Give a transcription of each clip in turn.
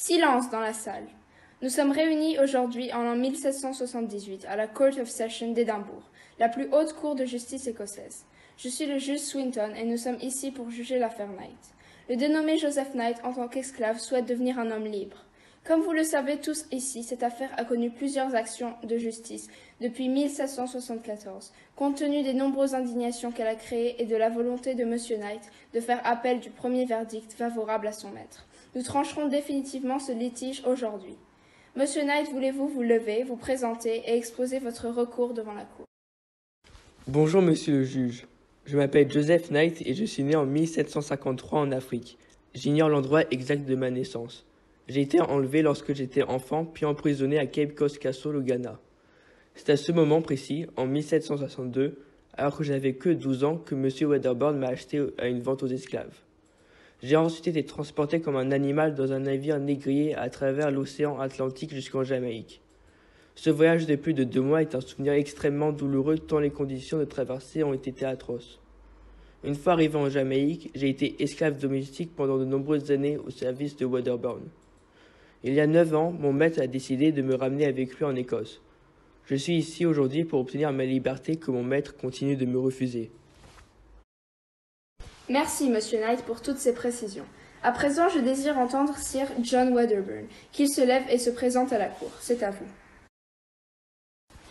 Silence dans la salle. Nous sommes réunis aujourd'hui en l'an 1778 à la Court of Session d'Édimbourg, la plus haute cour de justice écossaise. Je suis le juge Swinton et nous sommes ici pour juger l'affaire Knight. Le dénommé Joseph Knight, en tant qu'esclave, souhaite devenir un homme libre. Comme vous le savez tous ici, cette affaire a connu plusieurs actions de justice depuis 1774, compte tenu des nombreuses indignations qu'elle a créées et de la volonté de M. Knight de faire appel du premier verdict favorable à son maître. Nous trancherons définitivement ce litige aujourd'hui. Monsieur Knight, voulez-vous vous lever, vous présenter et exposer votre recours devant la Cour? Bonjour, monsieur le juge. Je m'appelle Joseph Knight et je suis né en 1753 en Afrique. J'ignore l'endroit exact de ma naissance. J'ai été enlevé lorsque j'étais enfant, puis emprisonné à Cape Coast Castle au Ghana. C'est à ce moment précis, en 1762, alors que j'avais que 12 ans, que monsieur Wedderburn m'a acheté à une vente aux esclaves. J'ai ensuite été transporté comme un animal dans un navire négrier à travers l'océan Atlantique jusqu'en Jamaïque. Ce voyage de plus de 2 mois est un souvenir extrêmement douloureux tant les conditions de traversée ont été atroces. Une fois arrivé en Jamaïque, j'ai été esclave domestique pendant de nombreuses années au service de Wedderburn. Il y a 9 ans, mon maître a décidé de me ramener avec lui en Écosse. Je suis ici aujourd'hui pour obtenir ma liberté que mon maître continue de me refuser. Merci, Monsieur Knight, pour toutes ces précisions. À présent, je désire entendre Sir John Wedderburn, qu'il se lève et se présente à la Cour. C'est à vous.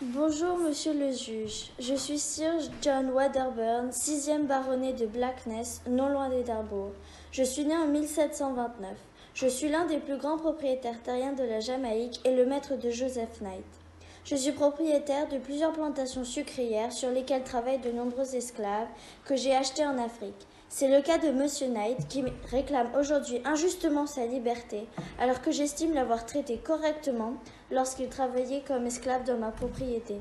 Bonjour, monsieur le juge. Je suis Sir John Wedderburn, 6e baronnet de Blackness, non loin d'Édimbourg. Je suis né en 1729. Je suis l'un des plus grands propriétaires terriens de la Jamaïque et le maître de Joseph Knight. Je suis propriétaire de plusieurs plantations sucrières sur lesquelles travaillent de nombreux esclaves que j'ai achetés en Afrique. C'est le cas de monsieur Knight qui réclame aujourd'hui injustement sa liberté alors que j'estime l'avoir traité correctement lorsqu'il travaillait comme esclave dans ma propriété.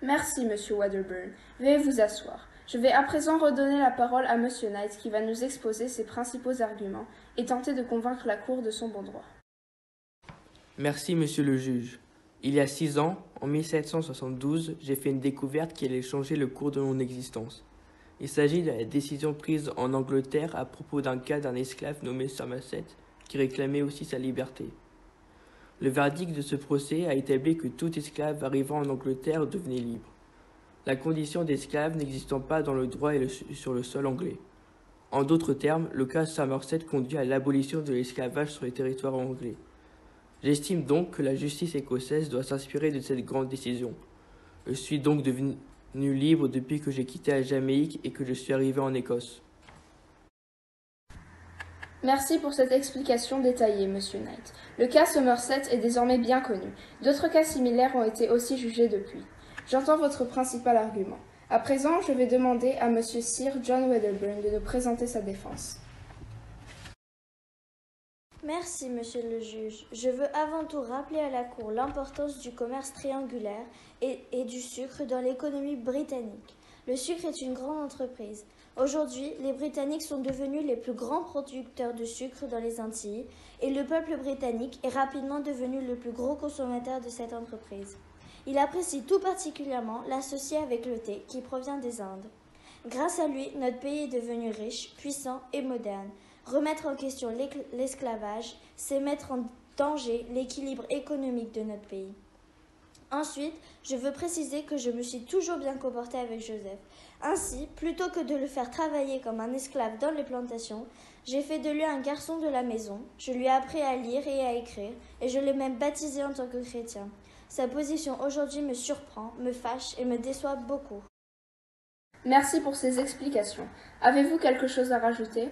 Merci, Monsieur Wedderburn. Veuillez vous asseoir. Je vais à présent redonner la parole à Monsieur Knight qui va nous exposer ses principaux arguments et tenter de convaincre la Cour de son bon droit. Merci, monsieur le juge. Il y a 6 ans, en 1772, j'ai fait une découverte qui allait changer le cours de mon existence. Il s'agit de la décision prise en Angleterre à propos d'un cas d'un esclave nommé Somerset qui réclamait aussi sa liberté. Le verdict de ce procès a établi que tout esclave arrivant en Angleterre devenait libre, la condition d'esclave n'existant pas dans le droit et sur le sol anglais. En d'autres termes, le cas Somerset conduit à l'abolition de l'esclavage sur les territoires anglais. J'estime donc que la justice écossaise doit s'inspirer de cette grande décision. Je suis donc devenu libre depuis que j'ai quitté la Jamaïque et que je suis arrivé en Écosse. Merci pour cette explication détaillée, Monsieur Knight. Le cas Somerset est désormais bien connu. D'autres cas similaires ont été aussi jugés depuis. J'entends votre principal argument. À présent, je vais demander à Monsieur Sir John Wedderburn de nous présenter sa défense. Merci, monsieur le juge. Je veux avant tout rappeler à la Cour l'importance du commerce triangulaire et du sucre dans l'économie britannique. Le sucre est une grande entreprise. Aujourd'hui, les Britanniques sont devenus les plus grands producteurs de sucre dans les Antilles et le peuple britannique est rapidement devenu le plus gros consommateur de cette entreprise. Il apprécie tout particulièrement l'associer avec le thé qui provient des Indes. Grâce à lui, notre pays est devenu riche, puissant et moderne. Remettre en question l'esclavage, c'est mettre en danger l'équilibre économique de notre pays. Ensuite, je veux préciser que je me suis toujours bien comportée avec Joseph. Ainsi, plutôt que de le faire travailler comme un esclave dans les plantations, j'ai fait de lui un garçon de la maison, je lui ai appris à lire et à écrire, et je l'ai même baptisé en tant que chrétien. Sa position aujourd'hui me surprend, me fâche et me déçoit beaucoup. Merci pour ces explications. Avez-vous quelque chose à rajouter ?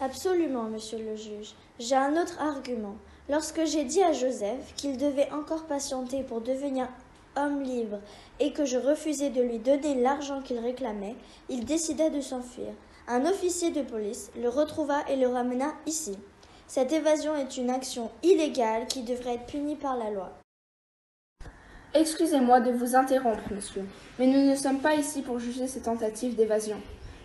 Absolument, monsieur le juge. J'ai un autre argument. Lorsque j'ai dit à Joseph qu'il devait encore patienter pour devenir homme libre et que je refusais de lui donner l'argent qu'il réclamait, il décida de s'enfuir. Un officier de police le retrouva et le ramena ici. Cette évasion est une action illégale qui devrait être punie par la loi. Excusez-moi de vous interrompre, monsieur, mais nous ne sommes pas ici pour juger ces tentatives d'évasion.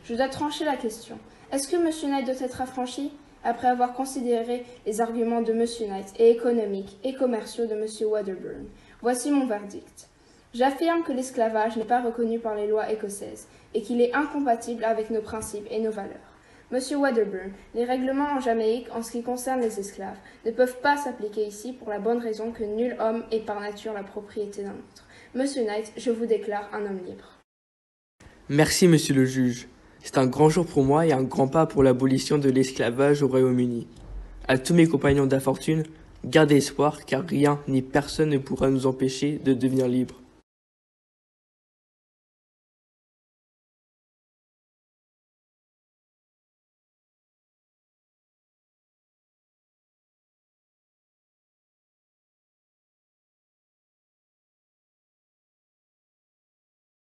Je dois trancher la question. Est-ce que Monsieur Knight doit être affranchi? Après avoir considéré les arguments de Monsieur Knight et économiques et commerciaux de Monsieur Wedderburn, voici mon verdict. J'affirme que l'esclavage n'est pas reconnu par les lois écossaises et qu'il est incompatible avec nos principes et nos valeurs. Monsieur Wedderburn, les règlements en Jamaïque en ce qui concerne les esclaves ne peuvent pas s'appliquer ici pour la bonne raison que nul homme est par nature la propriété d'un autre. Monsieur Knight, je vous déclare un homme libre. Merci, monsieur le juge. C'est un grand jour pour moi et un grand pas pour l'abolition de l'esclavage au Royaume-Uni. À tous mes compagnons d'infortune, gardez espoir car rien ni personne ne pourra nous empêcher de devenir libres.